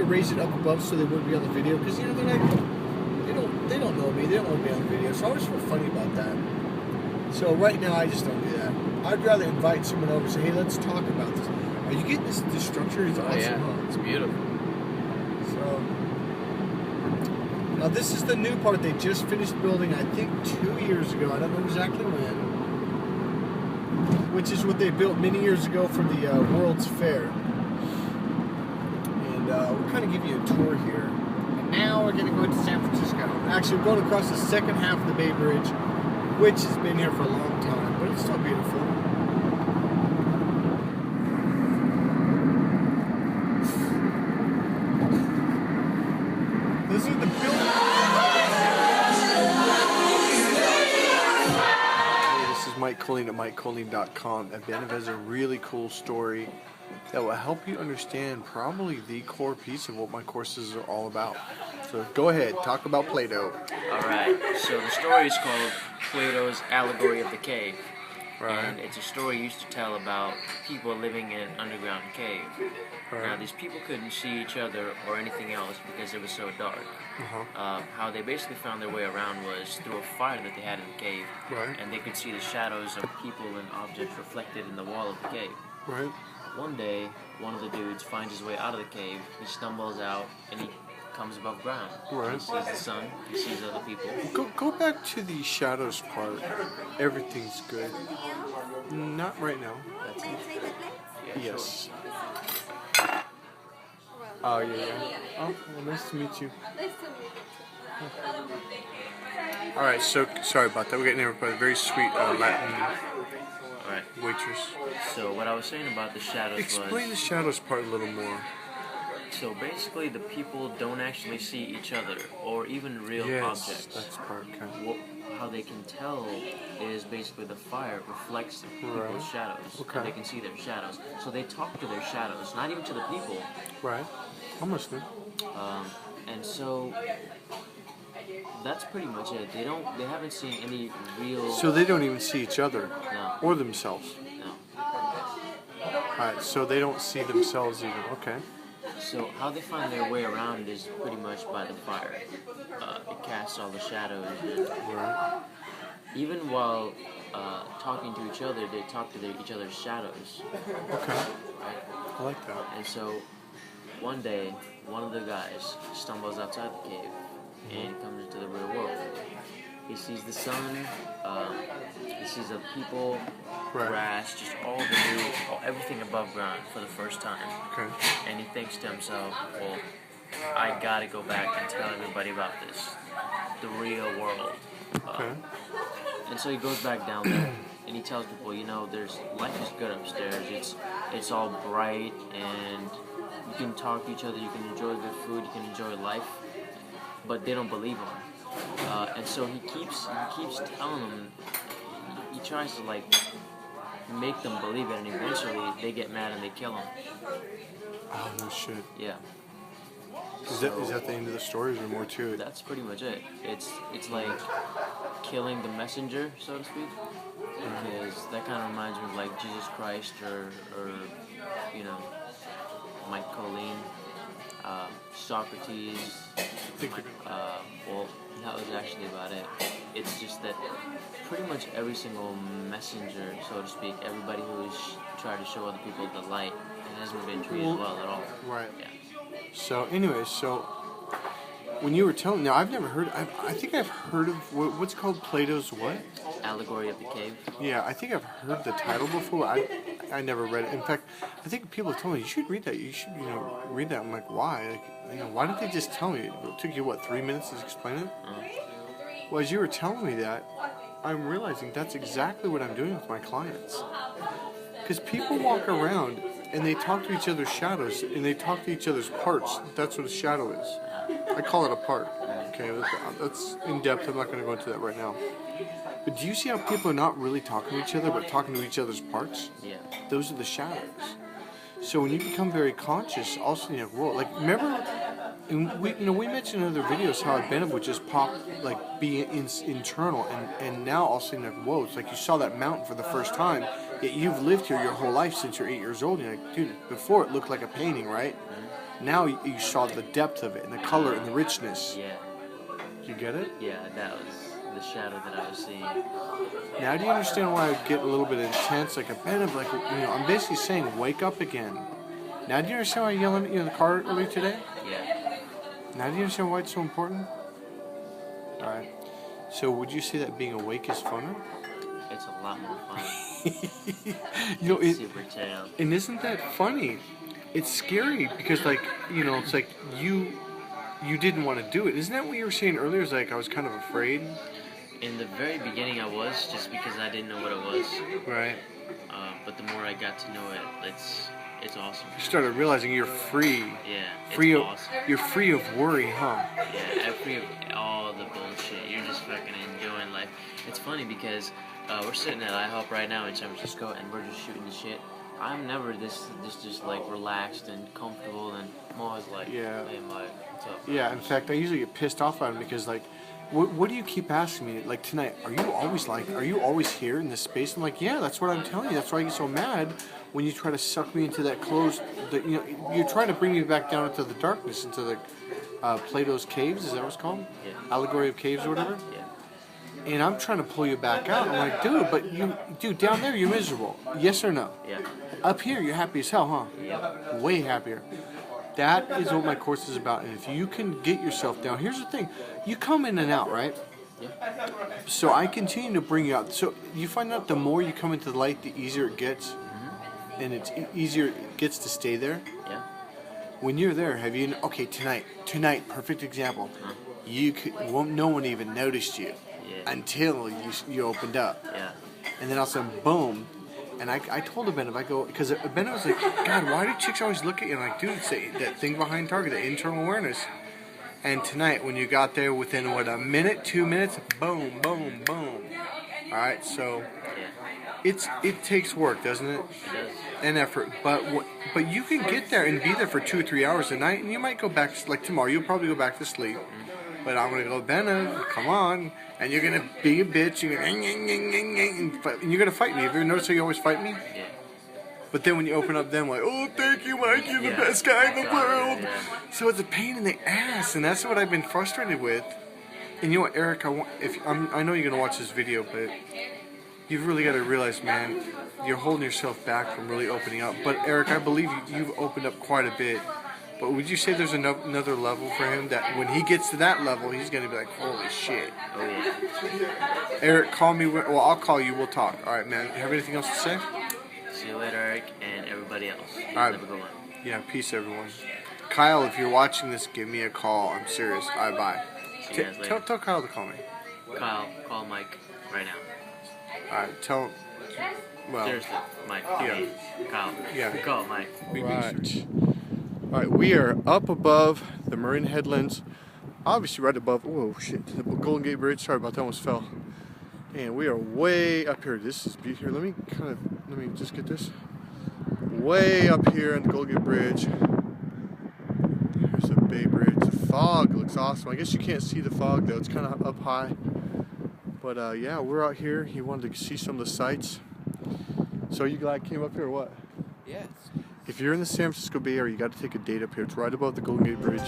raise it up above so they wouldn't be on the video because they're like, they don't know me. They don't want to be on the video. So I always feel funny about that. So right now I just don't do that. I'd rather invite someone over and say, hey, let's talk about this. Are you getting this structure? It's awesome. Yeah, huh? it's beautiful. So now this is the new part they just finished building. I think 2 years ago. I don't know exactly when. Which is what they built many years ago for the World's Fair. And we'll kind of give you a tour here. And now we're going to go to San Francisco. Actually, we're going across the second half of the Bay Bridge, which has been here for a long time, but it's still beautiful. This is the building. Mike Kollin at MikeKollin.com. And Ben has a really cool story that will help you understand probably the core piece of what my courses are all about. So go ahead, talk about Plato. Alright, so the story is called Plato's Allegory of the Cave. Right. And it's a story used to tell about people living in an underground cave. Right. Now, these people couldn't see each other or anything else because it was so dark. How they basically found their way around was through a fire that they had in the cave. Right. And they could see the shadows of people and objects reflected in the wall of the cave. Right. One day, one of the dudes finds his way out of the cave. He stumbles out and he comes above ground. Right. He sees the sun. He sees other people. Go back to the shadows part. Everything's good. Not right now. That's it. Yeah, Yes. Sure. Oh, yeah. Oh, well, nice to meet you. Alright, so sorry about that. We're getting there by a very sweet Latin Alright. waitress. So what I was saying about the shadows Explain the was... shadows part a little more. So basically the people don't actually see each other or even real objects. That's part okay. How they can tell is basically the fire reflects the people's shadows. Okay. And they can see their shadows. So they talk to their shadows, not even to the people. Right. I'm listening. And so that's pretty much it. They haven't seen any real... So they don't even see each other. No. Or themselves. No. Alright, so they don't see themselves even. Okay. So how they find their way around is pretty much by the fire. It casts all the shadows. And Right. even while talking to each other, they talk to each other's shadows. Okay. Right? I like that. And so one day, one of the guys stumbles outside the cave and comes into the real world. He sees the sun, he sees the people, grass, just everything above ground for the first time. Okay. And he thinks to himself, well, I gotta go back and tell everybody about this, the real world. Okay. And so he goes back down there and he tells people, life is good upstairs. It's all bright and you can talk to each other, you can enjoy good food, you can enjoy life, but they don't believe him. And so he keeps telling them. He tries to make them believe it, and eventually they get mad and they kill him. Oh no shit. Yeah. Is that the end of the story? Or is there more to it? That's pretty much it. It's like killing the messenger, so to speak, because that kind of reminds me of like Jesus Christ or Mike Kollin, Socrates. Well, that was actually about it. It's just that pretty much every single messenger, so to speak, everybody who has tried to show other people the light, it hasn't been treated well at all. Right. Yeah. So, anyways, when you were telling, now I've never heard. I think I've heard of what's called Plato's what? Allegory of the Cave. Yeah, I think I've heard the title before. I never read it. In fact, I think people have told me you should read that. You should read that. I'm like, why? Why didn't they just tell me? It took you 3 minutes to explain it? Well, as you were telling me that, I'm realizing that's exactly what I'm doing with my clients. Because people walk around and they talk to each other's shadows and they talk to each other's parts. That's what a shadow is. I call it a part. Okay, that's in depth. I'm not going to go into that right now. But do you see how people are not really talking to each other, but talking to each other's parts? Yeah. Those are the shadows. So when you become very conscious, also in your world, like remember, we mentioned in other videos how Bennett would just pop, like be internal, and now all of a sudden, like, whoa, it's like you saw that mountain for the first time. Yet you've lived here your whole life since you're 8 years old. And you're like, dude, before it looked like a painting, right? Now you saw the depth of it and the color and the richness. Yeah. You get it? Yeah, that was the shadow that I was seeing. Now do you understand why I get a little bit intense? Like a bit of like, I'm basically saying wake up again. Now do you understand why I yelled at you in the car earlier today? Yeah. Now do you understand why it's so important? Alright. So would you say that being awake is funner? It's a lot more fun. It's super chill. And isn't that funny? It's scary because like, it's like you didn't want to do it. Isn't that what you were saying earlier? It's like I was kind of afraid. In the very beginning I was, just because I didn't know what it was. Right. But the more I got to know it, it's awesome. You started realizing you're free. Yeah, Free it's of, awesome. You're free of worry, huh? Yeah, free of all the bullshit. You're just fucking enjoying life. It's funny because we're sitting at IHOP right now in San Francisco and we're just shooting the shit. I'm never this just like relaxed and comfortable, and I'm always like, Yeah. hey Mike, what's up? Yeah, in fact, I usually get pissed off at him because, like, what do you keep asking me? Like, tonight, are you always here in this space? I'm like, yeah, that's what I'm telling you. That's why I get so mad when you try to suck me into that closed, you're trying to bring me back down into the darkness, into the Plato's caves, is that what it's called? Yeah. Allegory of caves or whatever? Yeah. And I'm trying to pull you back out. I'm like, dude, down there you're miserable. Yes or no? Yeah. Up here you're happy as hell, huh? Yeah. Way happier. That is what my course is about. And if you can get yourself down, here's the thing. You come in and out, right? Yeah. So I continue to bring you out. So you find out the more you come into the light, the easier it gets. Mm-hmm. And it's easier it gets to stay there. Yeah. When you're there, okay, tonight, perfect example. No one even noticed you. Yeah. Until you opened up. Yeah. And then all of a sudden, boom. And I told Abhinav, because Abhinav was like, God, why do chicks always look at you? And I'm like, dude, it's that thing behind target, the internal awareness. And tonight, when you got there within, a minute, 2 minutes, boom, boom, boom. All right, so it takes work, doesn't it? It does. And effort. But you can get there and be there for 2 or 3 hours a night, and you might go back, like tomorrow, you'll probably go back to sleep. But I'm going to go, Abhinav, come on. And you're going to be a bitch. And you're going to fight me. Have you ever noticed how you always fight me? Yeah. But then when you open up, then like, oh, thank you, Mike. You're the best guy in the world. Yeah. So it's a pain in the ass. And that's what I've been frustrated with. And you know what, Eric? I know you're going to watch this video, but you've really got to realize, man, you're holding yourself back from really opening up. But, Eric, I believe you've opened up quite a bit. But would you say there's another level for him that when he gets to that level, he's going to be like, holy shit. Oh, yeah. Eric, call me. Well, I'll call you. We'll talk. All right, man. Have anything else to say? See you later, Eric, and everybody else. All right. Have a good one. Yeah, peace, everyone. Kyle, if you're watching this, give me a call. I'm serious. All right, bye. See you guys later. Tell Kyle to call me. Kyle, call Mike right now. All right, tell. Well, Seriously, Mike. Yeah. Please. Kyle. Yeah. Call Mike. Right. All right, we are up above the Marin Headlands. Obviously, right above. Whoa, shit! The Golden Gate Bridge. Sorry about that. Almost fell. And we are way up here. This is beautiful. Let me just get this. Way up here on the Golden Gate Bridge. There's the Bay Bridge. The fog looks awesome. I guess you can't see the fog though. It's kind of up high. But yeah, we're out here. He wanted to see some of the sights. So are you glad I came up here or what? Yes. If you're in the San Francisco Bay Area, you got to take a date up here. It's right above the Golden Gate Bridge.